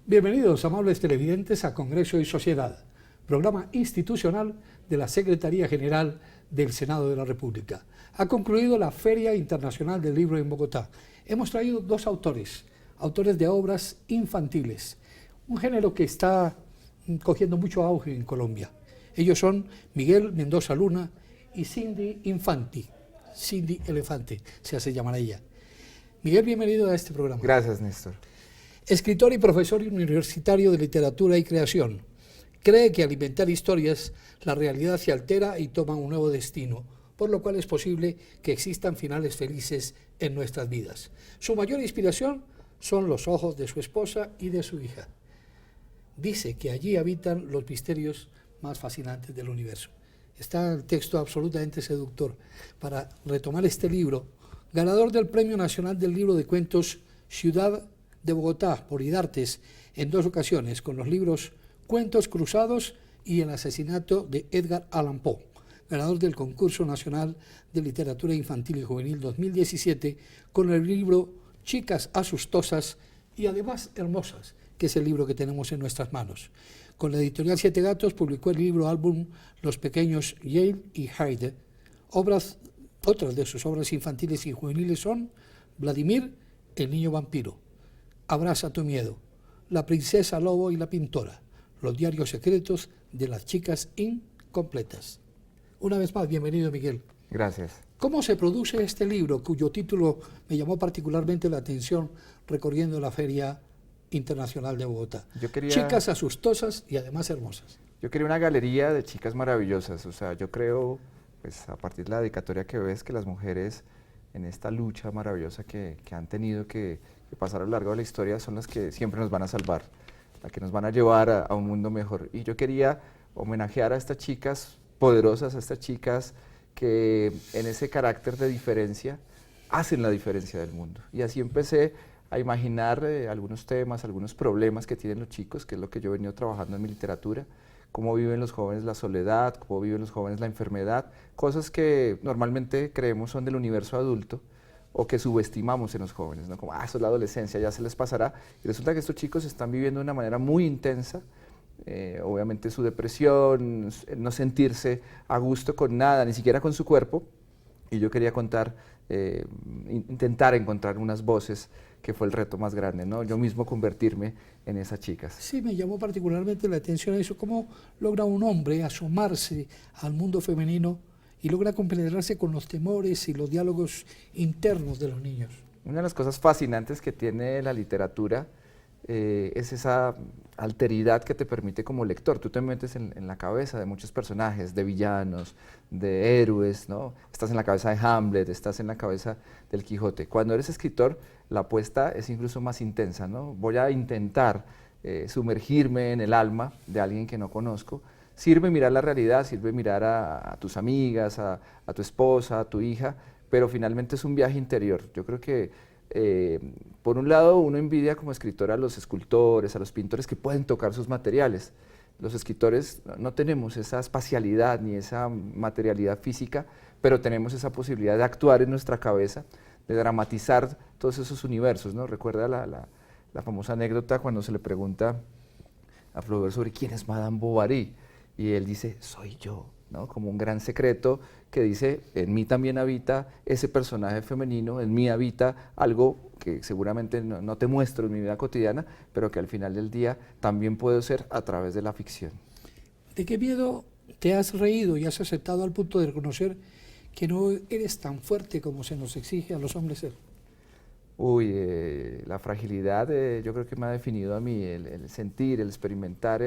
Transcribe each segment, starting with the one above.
Bienvenidos, amables televidentes, a Congreso y Sociedad, programa institucional de la Secretaría General del Senado de la República. Ha concluido la Feria Internacional del Libro en Bogotá. Hemos traído dos autores de obras infantiles, un género que está cogiendo mucho auge en Colombia. Ellos son Miguel Mendoza Luna y Cindy Infanti. Cindy Elefante, se hace llamar a ella. Miguel, bienvenido a este programa. Gracias, Néstor. Escritor y profesor universitario de literatura y creación, cree que al inventar historias, la realidad se altera y toma un nuevo destino, por lo cual es posible que existan finales felices en nuestras vidas. Su mayor inspiración son los ojos de su esposa y de su hija. Dice que allí habitan los misterios más fascinantes del universo. Está el texto absolutamente seductor. Para retomar este libro, ganador del Premio Nacional del Libro de Cuentos Ciudad de Bogotá por IDARTES en 2 ocasiones, con los libros Cuentos Cruzados y El asesinato de Edgar Allan Poe, ganador del Concurso Nacional de Literatura Infantil y Juvenil 2017 con el libro Chicas Asustosas y además Hermosas, que es el libro que tenemos en nuestras manos. Con la editorial Siete Gatos publicó el libro álbum Los Pequeños Yale y Hyde. Otras de sus obras infantiles y juveniles son Vladimir, el niño vampiro, Abraza tu miedo, La princesa lobo y la pintora, Los diarios secretos de las chicas incompletas. Una vez más, bienvenido, Miguel. Gracias. ¿Cómo se produce este libro, cuyo título me llamó particularmente la atención recorriendo la Feria Internacional de Bogotá? Chicas asustosas y además hermosas. Yo quería una galería de chicas maravillosas. O sea, yo creo, pues a partir de la dedicatoria que ves, que las mujeres en esta lucha maravillosa que han tenido que pasar a lo largo de la historia son las que siempre nos van a salvar, las que nos van a llevar a un mundo mejor. Y yo quería homenajear a estas chicas poderosas, a estas chicas que en ese carácter de diferencia hacen la diferencia del mundo. Y así empecé a imaginar algunos temas, algunos problemas que tienen los chicos, que es lo que yo he venido trabajando en mi literatura, cómo viven los jóvenes la soledad, cómo viven los jóvenes la enfermedad, cosas que normalmente creemos son del universo adulto o que subestimamos en los jóvenes, ¿no? Como, eso es la adolescencia, ya se les pasará. Y resulta que estos chicos están viviendo de una manera muy intensa, obviamente su depresión, no sentirse a gusto con nada, ni siquiera con su cuerpo. Y yo quería contar, intentar encontrar unas voces, que fue el reto más grande, ¿no? Yo mismo convertirme en esas chicas. Sí, me llamó particularmente la atención eso, cómo logra un hombre asomarse al mundo femenino y logra compenetrarse con los temores y los diálogos internos de los niños. Una de las cosas fascinantes que tiene la literatura es esa alteridad que te permite como lector. Tú te metes en la cabeza de muchos personajes, de villanos, de héroes, ¿no? Estás en la cabeza de Hamlet, estás en la cabeza del Quijote. Cuando eres escritor, la apuesta es incluso más intensa, ¿no? Voy a intentar sumergirme en el alma de alguien que no conozco. Sirve mirar la realidad, sirve mirar a tus amigas, a tu esposa, a tu hija, pero finalmente es un viaje interior. Yo creo que por un lado uno envidia como escritor a los escultores, a los pintores que pueden tocar sus materiales. Los escritores no tenemos esa espacialidad ni esa materialidad física, pero tenemos esa posibilidad de actuar en nuestra cabeza, de dramatizar todos esos universos, ¿no? Recuerda la famosa anécdota cuando se le pregunta a Flaubert sobre quién es Madame Bovary, y él dice, soy yo, ¿no? Como un gran secreto que dice, en mí también habita ese personaje femenino, en mí habita algo que seguramente no te muestro en mi vida cotidiana, pero que al final del día también puedo ser a través de la ficción. ¿De qué miedo te has reído y has aceptado al punto de reconocer que no eres tan fuerte como se nos exige a los hombres ser? La fragilidad yo creo que me ha definido a mí, el sentir, el experimentar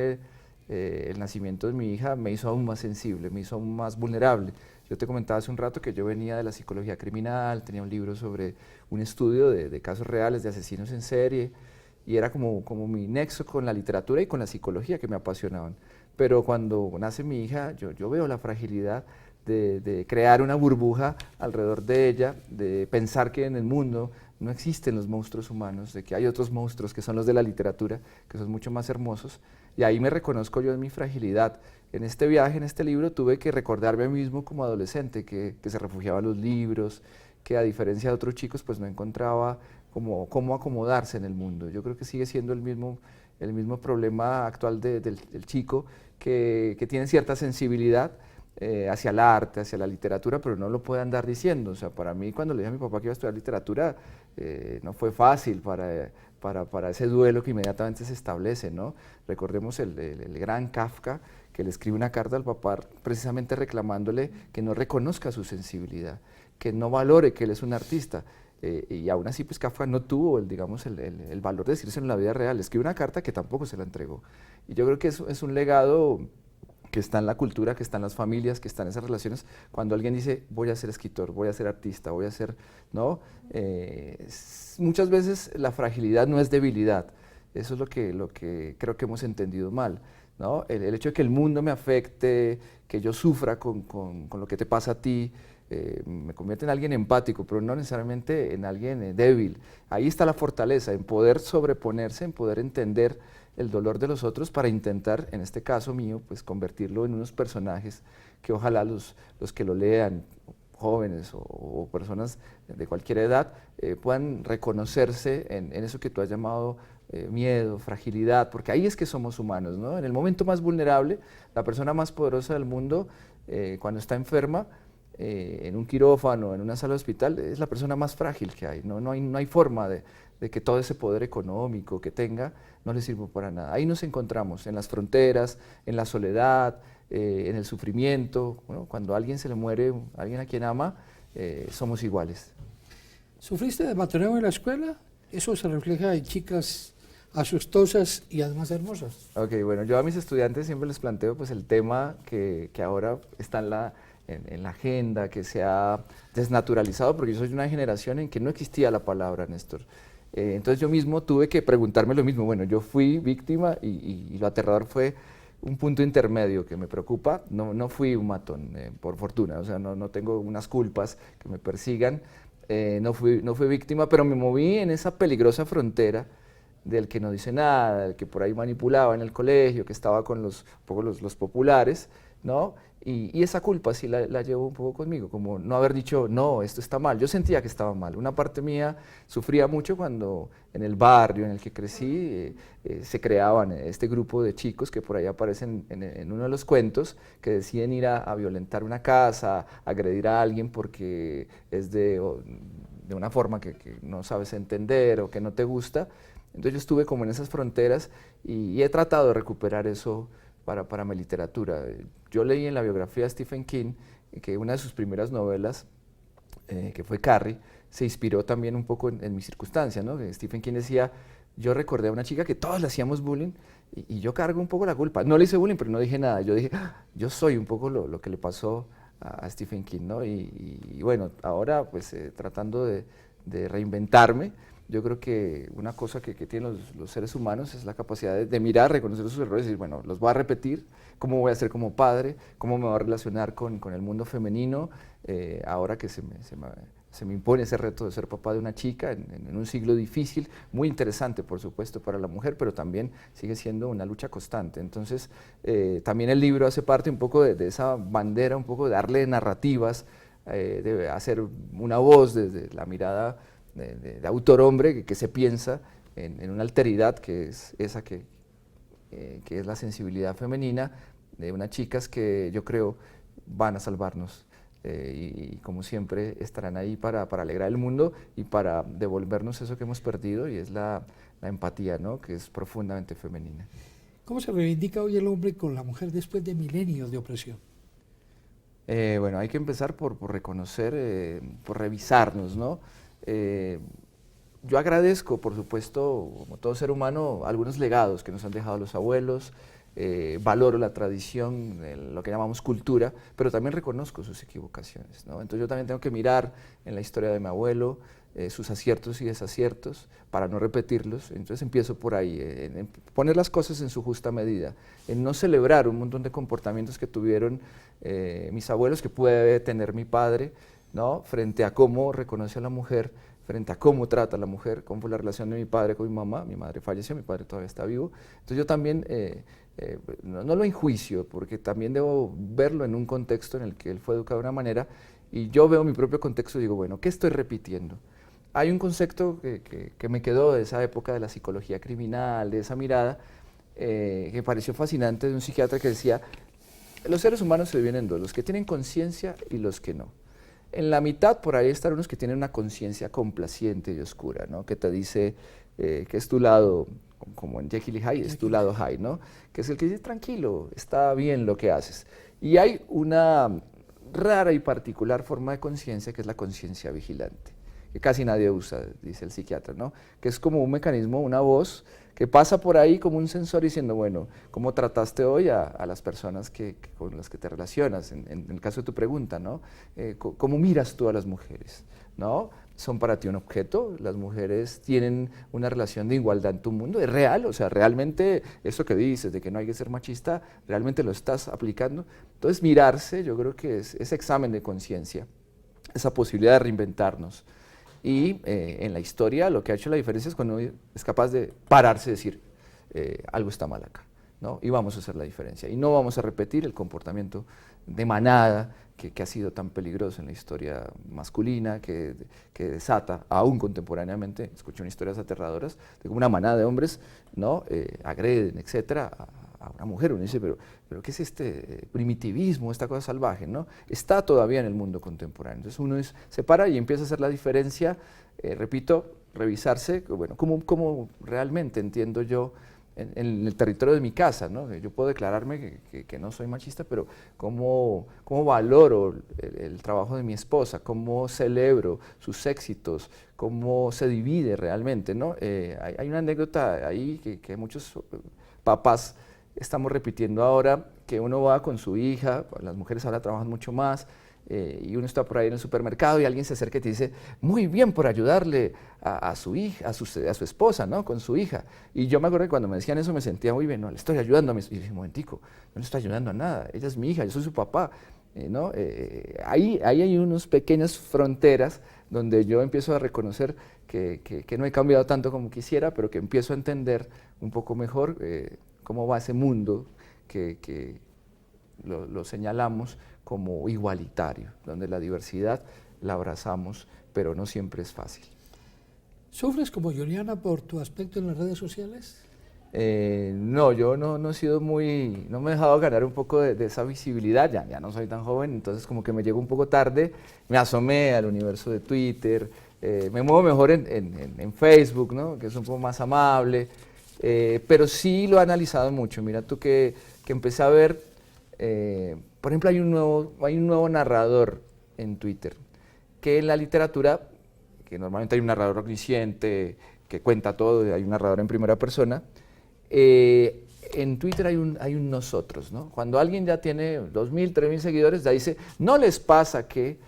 el nacimiento de mi hija me hizo aún más sensible, me hizo aún más vulnerable. Yo te comentaba hace un rato que yo venía de la psicología criminal, tenía un libro sobre un estudio de casos reales de asesinos en serie, y era como mi nexo con la literatura y con la psicología que me apasionaban. Pero cuando nace mi hija, yo veo la fragilidad de crear una burbuja alrededor de ella, de pensar que en el mundo no existen los monstruos humanos, de que hay otros monstruos que son los de la literatura, que son mucho más hermosos, y ahí me reconozco yo en mi fragilidad. En este viaje, en este libro, tuve que recordarme a mí mismo como adolescente, que se refugiaba en los libros, que a diferencia de otros chicos, pues no encontraba cómo acomodarse en el mundo. Yo creo que sigue siendo el mismo problema actual del chico que tiene cierta sensibilidad hacia el arte, hacia la literatura, pero no lo puede andar diciendo. O sea, para mí, cuando le dije a mi papá que iba a estudiar literatura, no fue fácil para ese duelo que inmediatamente se establece, ¿no? Recordemos el gran Kafka, que le escribe una carta al papá precisamente reclamándole que no reconozca su sensibilidad, que no valore que él es un artista. Y aún así, pues Kafka no tuvo el valor de decírselo en la vida real. Escribe una carta que tampoco se la entregó. Y yo creo que eso es un legado que está en la cultura, que está en las familias, que está en esas relaciones. Cuando alguien dice, voy a ser escritor, voy a ser artista, voy a ser, ¿no? Muchas veces la fragilidad no es debilidad. Eso es lo que creo que hemos entendido mal, ¿no? El hecho de que el mundo me afecte, que yo sufra con lo que te pasa a ti, me convierte en alguien empático, pero no necesariamente en alguien débil. Ahí está la fortaleza, en poder sobreponerse, en poder entender el dolor de los otros para intentar, en este caso mío, pues convertirlo en unos personajes que ojalá los que lo lean, jóvenes o personas de cualquier edad, puedan reconocerse en eso que tú has llamado miedo, fragilidad, porque ahí es que somos humanos, ¿no? En el momento más vulnerable, la persona más poderosa del mundo, cuando está enferma, en un quirófano, en una sala de hospital, es la persona más frágil que hay. No hay forma de que todo ese poder económico que tenga no le sirva para nada. Ahí nos encontramos, en las fronteras, en la soledad, en el sufrimiento. Bueno, cuando a alguien se le muere, alguien a quien ama, somos iguales. ¿Sufriste de matoneo en la escuela? Eso se refleja en chicas asustosas y además hermosas. Ok, bueno, yo a mis estudiantes siempre les planteo pues el tema que ahora está en la agenda, que se ha desnaturalizado, porque yo soy de una generación en que no existía la palabra, Néstor. Entonces yo mismo tuve que preguntarme lo mismo. Bueno, yo fui víctima y lo aterrador fue un punto intermedio que me preocupa. No fui un matón, por fortuna, o sea, no tengo unas culpas que me persigan. No fui víctima, pero me moví en esa peligrosa frontera del que no dice nada, del que por ahí manipulaba en el colegio, que estaba con un poco los populares, ¿no? Y esa culpa sí la llevo un poco conmigo, como no haber dicho, no, esto está mal. Yo sentía que estaba mal. Una parte mía sufría mucho cuando en el barrio en el que crecí se creaban este grupo de chicos que por ahí aparecen en uno de los cuentos, que deciden ir a violentar una casa, a agredir a alguien porque es de una forma que no sabes entender o que no te gusta. Entonces yo estuve como en esas fronteras y he tratado de recuperar eso para mi literatura. Yo leí en la biografía de Stephen King que una de sus primeras novelas, que fue Carrie, se inspiró también un poco en mi circunstancia, ¿no? Stephen King decía, yo recordé a una chica que todos le hacíamos bullying y yo cargo un poco la culpa. No le hice bullying, pero no dije nada. Yo dije, yo soy un poco lo que le pasó a Stephen King, ¿no? Y bueno, ahora pues tratando de reinventarme. Yo creo que una cosa que tienen los seres humanos es la capacidad de mirar, reconocer sus errores y decir, bueno, los voy a repetir, cómo voy a ser como padre, cómo me voy a relacionar con el mundo femenino, ahora que se me impone ese reto de ser papá de una chica en un siglo difícil, muy interesante por supuesto para la mujer, pero también sigue siendo una lucha constante. Entonces, también el libro hace parte un poco de esa bandera, un poco de darle narrativas, de hacer una voz desde la mirada de autor hombre que se piensa en una alteridad que es esa que es la sensibilidad femenina de unas chicas que yo creo van a salvarnos y como siempre estarán ahí para alegrar el mundo y para devolvernos eso que hemos perdido y es la empatía, ¿no? Que es profundamente femenina. ¿Cómo se reivindica hoy el hombre con la mujer después de milenios de opresión? Bueno, hay que empezar por reconocer, por revisarnos, ¿no? Yo agradezco, por supuesto, como todo ser humano, algunos legados que nos han dejado los abuelos, valoro la tradición, lo que llamamos cultura, pero también reconozco sus equivocaciones, ¿no? Entonces yo también tengo que mirar en la historia de mi abuelo sus aciertos y desaciertos para no repetirlos. Entonces empiezo por ahí, en poner las cosas en su justa medida, en no celebrar un montón de comportamientos que tuvieron mis abuelos, que puede tener mi padre, ¿no? Frente a cómo reconoce a la mujer, frente a cómo trata a la mujer, cómo fue la relación de mi padre con mi mamá. Mi madre falleció, mi padre todavía está vivo. Entonces yo también no lo enjuicio, porque también debo verlo en un contexto en el que él fue educado de una manera y yo veo mi propio contexto y digo, bueno, ¿qué estoy repitiendo? hay un concepto que me quedó de esa época de la psicología criminal, de esa mirada, que me pareció fascinante, de un psiquiatra que decía, los seres humanos se dividen en dos, los que tienen conciencia y los que no. En la mitad por ahí están unos que tienen una conciencia complaciente y oscura, ¿no? Que te dice que es tu lado, como en Jekyll y Hyde, es tu lado Hyde, ¿no? Que es el que dice, tranquilo, está bien lo que haces. Y hay una rara y particular forma de conciencia que es la conciencia vigilante, que casi nadie usa, dice el psiquiatra, ¿no? Que es como un mecanismo, una voz que pasa por ahí como un sensor diciendo, bueno, ¿cómo trataste hoy a las personas con las que te relacionas? En el caso de tu pregunta, ¿no? ¿Cómo miras tú a las mujeres? ¿No? ¿Son para ti un objeto? ¿Las mujeres tienen una relación de igualdad en tu mundo? ¿Es real? O sea, realmente eso que dices de que no hay que ser machista, ¿realmente lo estás aplicando? Entonces, mirarse, yo creo que es ese examen de conciencia, esa posibilidad de reinventarnos. Y en la historia lo que ha hecho la diferencia es cuando uno es capaz de pararse y decir, algo está mal acá, ¿no? Y vamos a hacer la diferencia. Y no vamos a repetir el comportamiento de manada que ha sido tan peligroso en la historia masculina, que desata, aún contemporáneamente, escuché unas historias aterradoras, de cómo una manada de hombres, ¿no? Agreden, etcétera, a una mujer. Uno dice, pero ¿qué es este primitivismo, esta cosa salvaje? ¿No? Está todavía en el mundo contemporáneo. Entonces uno se para y empieza a hacer la diferencia, repito, revisarse, bueno, cómo realmente entiendo yo en el territorio de mi casa, ¿no? Yo puedo declararme que no soy machista, pero cómo valoro el trabajo de mi esposa, cómo celebro sus éxitos, cómo se divide realmente, ¿no? Hay una anécdota ahí que muchos papás estamos repitiendo ahora, que uno va con su hija, las mujeres ahora trabajan mucho más, y uno está por ahí en el supermercado y alguien se acerca y te dice, muy bien por ayudarle a su hija, a su esposa, ¿no? Con su hija. Y yo me acuerdo que cuando me decían eso me sentía muy bien, no, le estoy ayudando a mi hija. Y dije, un momentico, no le estoy ayudando a nada, ella es mi hija, yo soy su papá. ¿No? Ahí hay unas pequeñas fronteras donde yo empiezo a reconocer que no he cambiado tanto como quisiera, pero que empiezo a entender un poco mejor cómo va ese mundo que lo señalamos como igualitario, donde la diversidad la abrazamos, pero no siempre es fácil. ¿Sufres como Juliana por tu aspecto en las redes sociales? No, yo no he sido no me he dejado ganar un poco de esa visibilidad, ya no soy tan joven, entonces como que me llegó un poco tarde, me asomé al universo de Twitter, me muevo mejor en Facebook, ¿no? Que es un poco más amable, pero sí lo he analizado mucho. Mira tú que empecé a ver, por ejemplo, hay un nuevo narrador en Twitter, que en la literatura, que normalmente hay un narrador omnisciente, que cuenta todo, hay un narrador en primera persona, en Twitter hay un nosotros, ¿no? Cuando alguien ya tiene 2.000, 3.000 seguidores, ya dice, no les pasa que,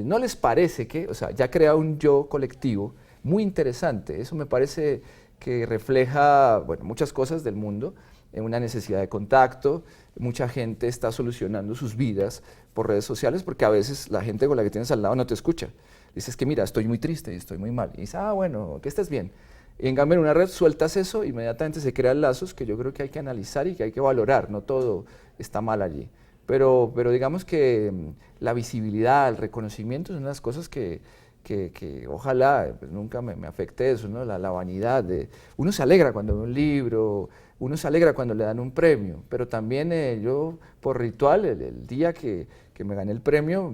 no les parece que, o sea, ya crea un yo colectivo muy interesante. Eso me parece que refleja, bueno, muchas cosas del mundo, una necesidad de contacto, mucha gente está solucionando sus vidas por redes sociales porque a veces la gente con la que tienes al lado no te escucha. Dices que mira, estoy muy triste y estoy muy mal. Y dices, bueno, que estés bien. Y en cambio en una red sueltas eso, inmediatamente se crean lazos que yo creo que hay que analizar y que hay que valorar, no todo está mal allí. Pero digamos que la visibilidad, el reconocimiento son las cosas que ojalá pues, nunca me afecte eso, ¿no? La vanidad. Uno se alegra cuando ve un libro, uno se alegra cuando le dan un premio, pero también yo por ritual, el día que me gané el premio,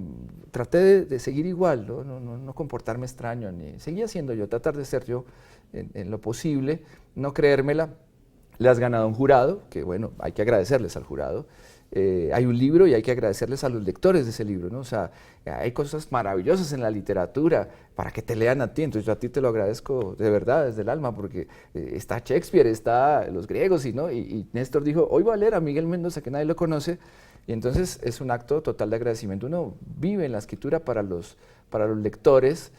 traté de seguir igual, no comportarme extraño, ni seguía siendo yo, tratar de ser yo en lo posible, no creérmela. Le has ganado un jurado, que bueno, hay que agradecerles al jurado. Hay un libro y hay que agradecerles a los lectores de ese libro, ¿no? O sea, hay cosas maravillosas en la literatura para que te lean a ti, entonces yo a ti te lo agradezco de verdad, desde el alma, porque está Shakespeare, está los griegos, y Néstor dijo, hoy voy a leer a Miguel Mendoza, que nadie lo conoce, y entonces es un acto total de agradecimiento. Uno vive en la escritura para los lectores,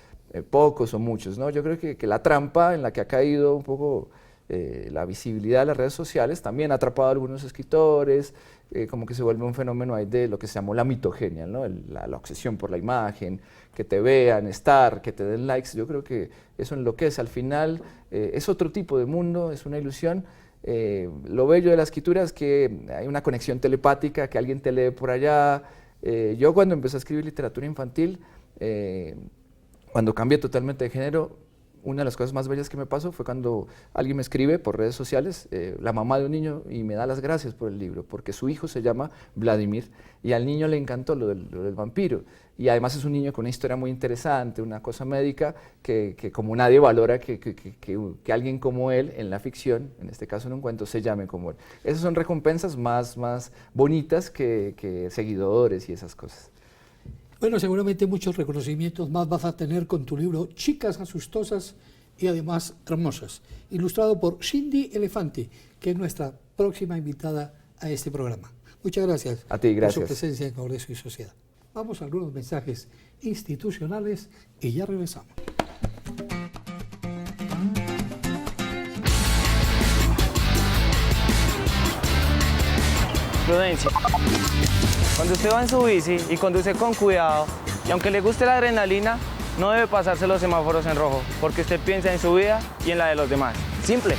pocos o muchos, ¿no? Yo creo que la trampa en la que ha caído un poco la visibilidad de las redes sociales también ha atrapado a algunos escritores, como que se vuelve un fenómeno ahí de lo que se llamó la mitogenia, ¿no? La obsesión por la imagen, que te vean, que te den likes. Yo creo que eso enloquece. Al final es otro tipo de mundo, es una ilusión. Lo bello de la escritura es que hay una conexión telepática, que alguien te lee por allá. Yo cuando empecé a escribir literatura infantil, Cuando cambié totalmente de género, una de las cosas más bellas que me pasó fue cuando alguien me escribe por redes sociales, la mamá de un niño, y me da las gracias por el libro, porque su hijo se llama Vladimir y al niño le encantó lo del vampiro. Y además es un niño con una historia muy interesante, una cosa médica que como nadie valora que alguien como él en la ficción, en este caso en un cuento, se llame como él. Esas son recompensas más bonitas que seguidores y esas cosas. Bueno, seguramente muchos reconocimientos más vas a tener con tu libro Chicas asustosas y además hermosas, ilustrado por Cindy Elefante, que es nuestra próxima invitada a este programa. Muchas gracias, a ti, gracias por su presencia en Congreso y Sociedad. Vamos a algunos mensajes institucionales y ya regresamos. Prudencia. Cuando usted va en su bici y conduce con cuidado, y aunque le guste la adrenalina, no debe pasarse los semáforos en rojo, porque usted piensa en su vida y en la de los demás. Simple.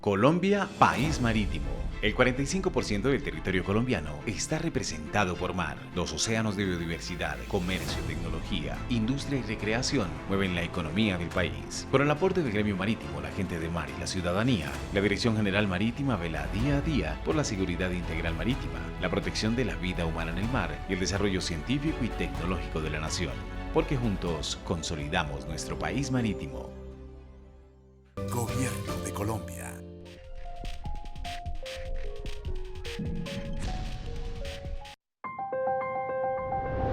Colombia, país marítimo. El 45% del territorio colombiano está representado por mar. Los océanos de biodiversidad, comercio, tecnología, industria y recreación mueven la economía del país. Con el aporte del gremio marítimo, la gente de mar y la ciudadanía, la Dirección General Marítima vela día a día por la seguridad integral marítima, la protección de la vida humana en el mar y el desarrollo científico y tecnológico de la nación. Porque juntos consolidamos nuestro país marítimo. Gobierno de Colombia.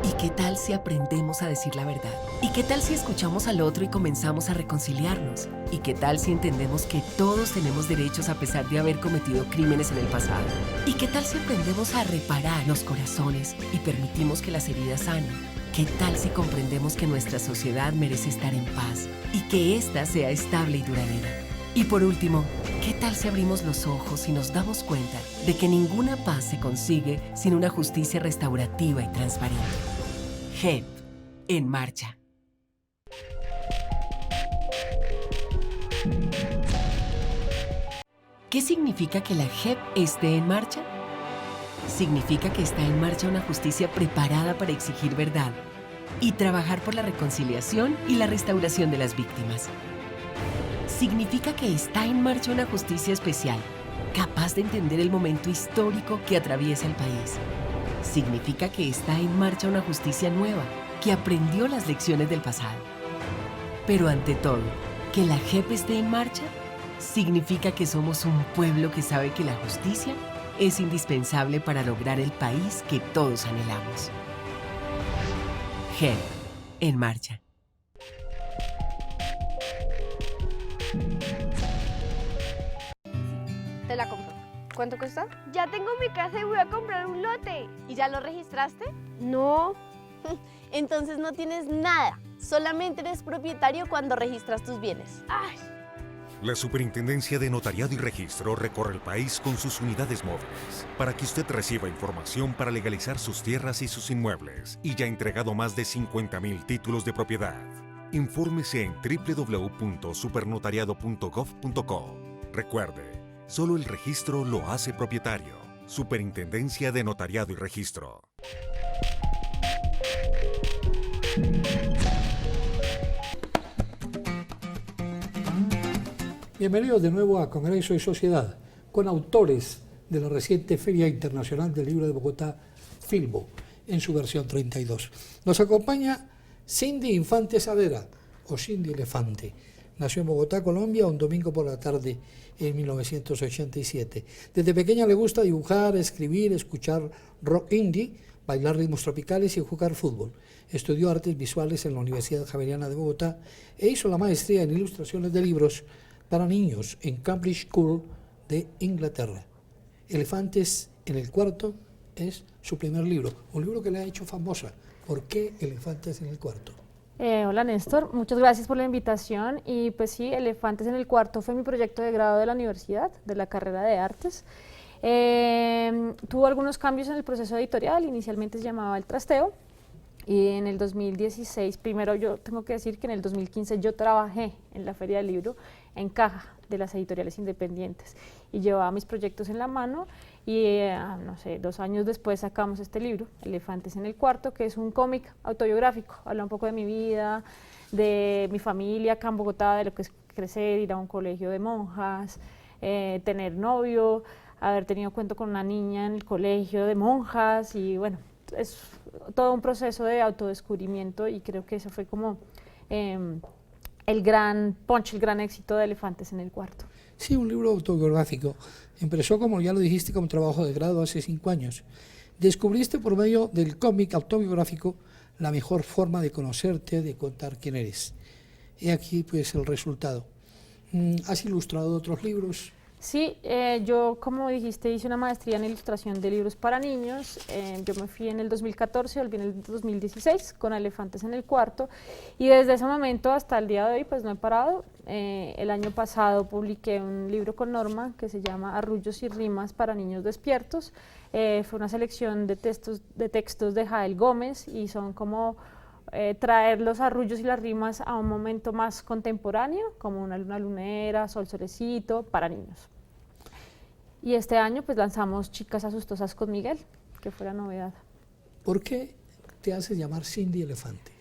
¿Y qué tal si aprendemos a decir la verdad? ¿Y qué tal si escuchamos al otro y comenzamos a reconciliarnos? ¿Y qué tal si entendemos que todos tenemos derechos a pesar de haber cometido crímenes en el pasado? ¿Y qué tal si aprendemos a reparar los corazones y permitimos que las heridas sanen? ¿Qué tal si comprendemos que nuestra sociedad merece estar en paz y que ésta sea estable y duradera? Y por último, ¿qué tal si abrimos los ojos y nos damos cuenta de que ninguna paz se consigue sin una justicia restaurativa y transparente? JEP, en marcha. ¿Qué significa que la JEP esté en marcha? Significa que está en marcha una justicia preparada para exigir verdad y trabajar por la reconciliación y la restauración de las víctimas. Significa que está en marcha una justicia especial, capaz de entender el momento histórico que atraviesa el país. Significa que está en marcha una justicia nueva, que aprendió las lecciones del pasado. Pero ante todo, que la JEP esté en marcha, significa que somos un pueblo que sabe que la justicia es indispensable para lograr el país que todos anhelamos. JEP, en marcha. Te la compro. ¿Cuánto cuesta? Ya tengo mi casa y voy a comprar un lote. ¿Y ya lo registraste? No. Entonces no tienes nada. Solamente eres propietario cuando registras tus bienes. Ay. La Superintendencia de Notariado y Registro recorre el país con sus unidades móviles para que usted reciba información para legalizar sus tierras y sus inmuebles, y ya ha entregado más de 50.000 títulos de propiedad. Infórmese en www.supernotariado.gov.co. Recuerde, solo el registro lo hace propietario. Superintendencia de Notariado y Registro. Bienvenidos de nuevo a Congreso y Sociedad, con autores de la reciente Feria Internacional del Libro de Bogotá, Filbo, en su versión 32. Nos acompaña Cindy Infante Sadera, o Cindy Elefante. Nació en Bogotá, Colombia, un domingo por la tarde en 1987. Desde pequeña le gusta dibujar, escribir, escuchar rock indie, bailar ritmos tropicales y jugar fútbol. Estudió artes visuales en la Universidad Javeriana de Bogotá e hizo la maestría en ilustraciones de libros para niños en Cambridge School de Inglaterra. Elefantes en el cuarto es su primer libro, un libro que le ha hecho famosa. ¿Por qué Elefantes en el cuarto? Hola Néstor, muchas gracias por la invitación y pues sí, Elefantes en el cuarto fue mi proyecto de grado de la universidad, de la carrera de artes. Tuvo algunos cambios en el proceso editorial, inicialmente se llamaba El Trasteo y en el 2016, primero yo tengo que decir que en el 2015 yo trabajé en la Feria del Libro en caja de las editoriales independientes. Y llevaba mis proyectos en la mano y, no sé, 2 años después sacamos este libro, Elefantes en el Cuarto, que es un cómic autobiográfico. Habla un poco de mi vida, de mi familia acá en Bogotá, de lo que es crecer, ir a un colegio de monjas, tener novio, haber tenido cuento con una niña en el colegio de monjas y bueno, es todo un proceso de autodescubrimiento y creo que eso fue como el gran punch, el gran éxito de Elefantes en el Cuarto. Sí, un libro autobiográfico. Empezó, como ya lo dijiste, como trabajo de grado hace 5 años. Descubriste por medio del cómic autobiográfico la mejor forma de conocerte, de contar quién eres. Y aquí pues el resultado. ¿Has ilustrado otros libros? Sí, yo, como dijiste, hice una maestría en ilustración de libros para niños. Yo me fui en el 2014, volví en el 2016 con Elefantes en el Cuarto y desde ese momento hasta el día de hoy pues no he parado. El año pasado publiqué un libro con Norma que se llama Arrullos y rimas para niños despiertos. Fue una selección de textos de Jael Gómez y son como traer los arrullos y las rimas a un momento más contemporáneo, como una luna lunera, sol solecito, para niños. Y este año pues lanzamos Chicas Asustosas con Miguel, que fue la novedad. ¿Por qué te haces llamar Cindy Elefante?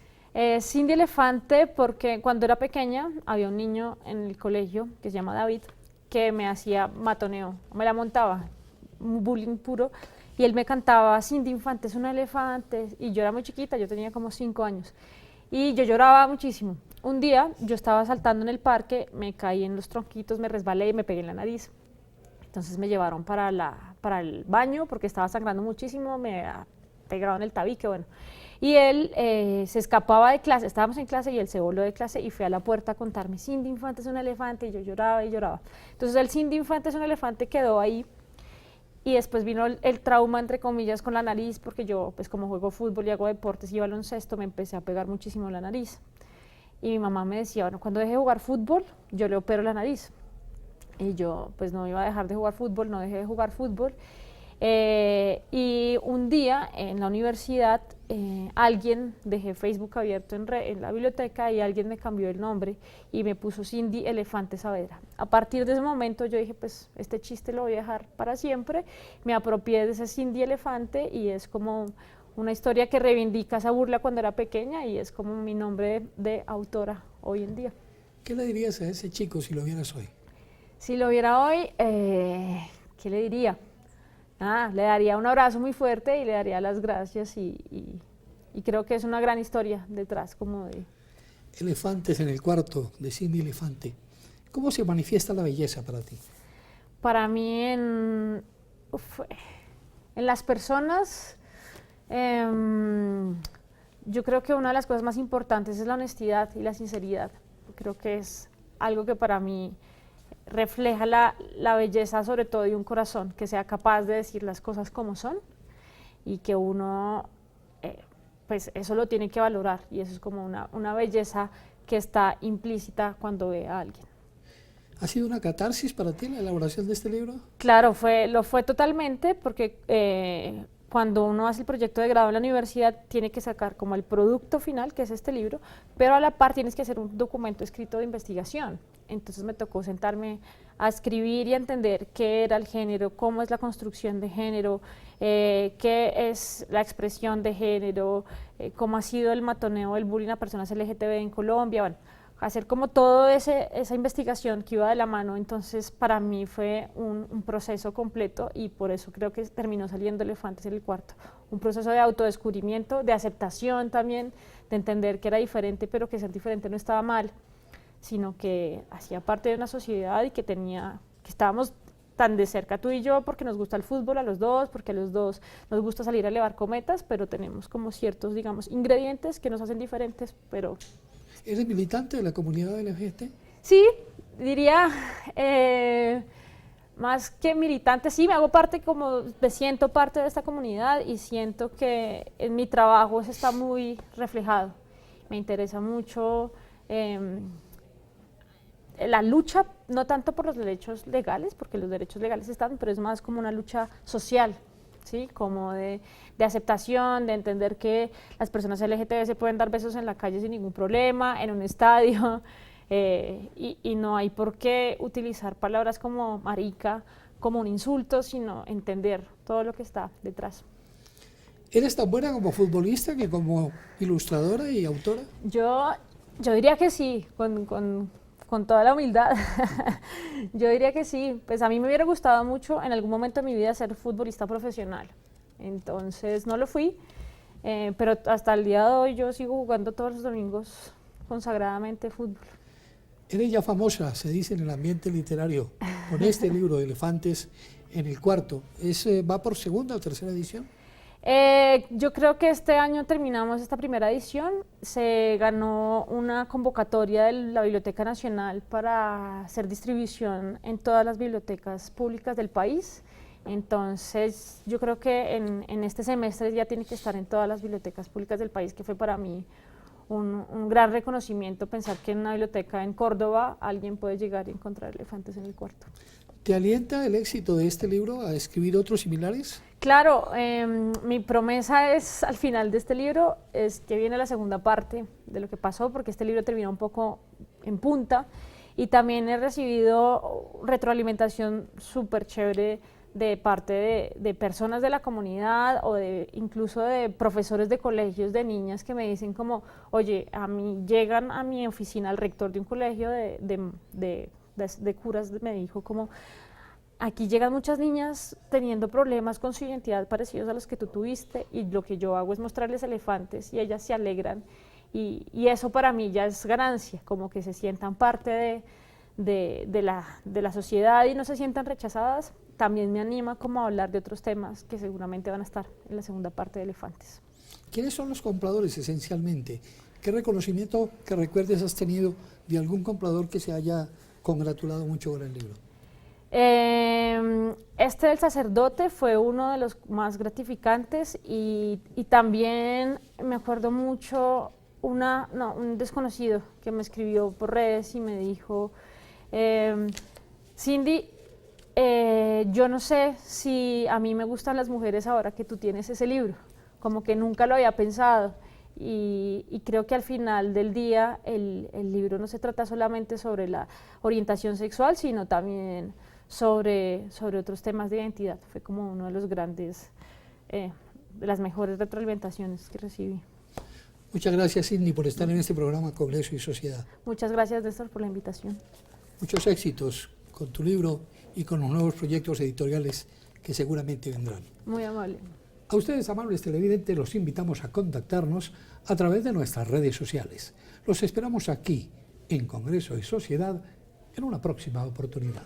Cindy Elefante porque cuando era pequeña había un niño en el colegio que se llama David, que me hacía matoneo, me la montaba, un bullying puro. Y él me cantaba, Cindy Infante es un elefante, y yo era muy chiquita, yo tenía como 5 años, y yo lloraba muchísimo. Un día yo estaba saltando en el parque, me caí en los tronquitos, me resbalé y me pegué en la nariz. Entonces me llevaron para el baño porque estaba sangrando muchísimo, me pegaron el tabique, bueno. Y él se escapaba de clase, estábamos en clase y él se voló de clase y fue a la puerta a contarme, Cindy Infante es un elefante, y yo lloraba y lloraba. Entonces el Cindy Infante es un elefante quedó ahí. Y después vino el trauma, entre comillas, con la nariz, porque yo, pues como juego fútbol y hago deportes y baloncesto, me empecé a pegar muchísimo la nariz. Y mi mamá me decía, bueno, cuando deje de jugar fútbol, yo le opero la nariz. Y yo, pues no iba a dejar de jugar fútbol, no dejé de jugar fútbol. Y un día en la universidad, dejé Facebook abierto en la biblioteca y alguien me cambió el nombre y me puso Cindy Elefante Saavedra. A partir de ese momento yo dije, pues este chiste lo voy a dejar para siempre. Me apropié de ese Cindy Elefante y es como una historia que reivindica esa burla cuando era pequeña y es como mi nombre de autora hoy en día. ¿Qué le dirías a ese chico si lo vieras hoy? Si lo viera hoy, ¿qué le diría? Le daría un abrazo muy fuerte y le daría las gracias y creo que es una gran historia detrás como de... Elefantes en el Cuarto, de Cindy Elefante. ¿Cómo se manifiesta la belleza para ti? Para mí en las personas, yo creo que una de las cosas más importantes es la honestidad y la sinceridad. Creo que es algo que para mí refleja la belleza sobre todo de un corazón, que sea capaz de decir las cosas como son y que uno, pues eso lo tiene que valorar y eso es como una belleza que está implícita cuando ve a alguien. ¿Ha sido una catarsis para ti la elaboración de este libro? Claro, lo fue totalmente porque cuando uno hace el proyecto de grado en la universidad tiene que sacar como el producto final, que es este libro, pero a la par tienes que hacer un documento escrito de investigación. Entonces me tocó sentarme a escribir y a entender qué era el género, cómo es la construcción de género, qué es la expresión de género, cómo ha sido el matoneo, el bullying a personas LGTB en Colombia, bueno, hacer como toda esa investigación que iba de la mano. Entonces para mí fue un proceso completo y por eso creo que terminó saliendo Elefantes en el Cuarto, un proceso de autodescubrimiento, de aceptación también, de entender que era diferente, pero que ser diferente no estaba mal, sino que hacía parte de una sociedad y que estábamos tan de cerca tú y yo porque nos gusta el fútbol a los dos, porque a los dos nos gusta salir a elevar cometas, pero tenemos como ciertos, digamos, ingredientes que nos hacen diferentes, pero... ¿Eres militante de la comunidad LGBT? Sí, diría, más que militante, sí, me hago parte, me siento parte de esta comunidad y siento que en mi trabajo eso está muy reflejado. Me interesa mucho la lucha, no tanto por los derechos legales, porque los derechos legales están, pero es más como una lucha social, ¿sí? Como de aceptación, de entender que las personas LGTB se pueden dar besos en la calle sin ningún problema, en un estadio, y no hay por qué utilizar palabras como marica como un insulto, sino entender todo lo que está detrás. ¿Eres tan buena como futbolista que como ilustradora y autora? Yo diría que sí, con toda la humildad. Yo diría que sí. Pues a mí me hubiera gustado mucho en algún momento de mi vida ser futbolista profesional. Entonces no lo fui, pero hasta el día de hoy yo sigo jugando todos los domingos consagradamente fútbol. Eres ya famosa, se dice en el ambiente literario, con este libro de Elefantes en el cuarto. ¿Va por segunda o tercera edición? Yo creo que este año terminamos esta primera edición. Se ganó una convocatoria de la Biblioteca Nacional para hacer distribución en todas las bibliotecas públicas del país. Entonces yo creo que en este semestre ya tiene que estar en todas las bibliotecas públicas del país, que fue para mí un gran reconocimiento pensar que en una biblioteca en Córdoba alguien puede llegar y encontrar elefantes en el cuarto. ¿Te alienta el éxito de este libro a escribir otros similares? Claro, mi promesa es al final de este libro es que viene la segunda parte de lo que pasó, porque este libro terminó un poco en punta y también he recibido retroalimentación súper chévere de parte de personas de la comunidad o incluso de profesores de colegios de niñas que me dicen como, oye, a mí llegan a mi oficina, el rector de un colegio de curas me dijo como, aquí llegan muchas niñas teniendo problemas con su identidad parecidos a los que tú tuviste y lo que yo hago es mostrarles elefantes y ellas se alegran y eso para mí ya es ganancia, como que se sientan parte de la sociedad y no se sientan rechazadas. También me anima como a hablar de otros temas que seguramente van a estar en la segunda parte de Elefantes. ¿Quiénes son los compradores esencialmente? ¿Qué reconocimiento que recuerdes has tenido de algún comprador que se haya congratulado mucho con el libro? Este del sacerdote fue uno de los más gratificantes y también me acuerdo mucho un desconocido que me escribió por redes y me dijo, Cindy, yo no sé si a mí me gustan las mujeres ahora que tú tienes ese libro, como que nunca lo había pensado y creo que al final del día el libro no se trata solamente sobre la orientación sexual, sino también sobre otros temas de identidad. Fue como uno de los grandes, de las mejores retroalimentaciones que recibí. Muchas gracias, Cindy, por estar en este programa Congreso y Sociedad. Muchas gracias, Néstor, por la invitación. Muchos éxitos con tu libro y con los nuevos proyectos editoriales que seguramente vendrán. Muy amable. A ustedes, amables televidentes, los invitamos a contactarnos a través de nuestras redes sociales. Los esperamos aquí, en Congreso y Sociedad, en una próxima oportunidad.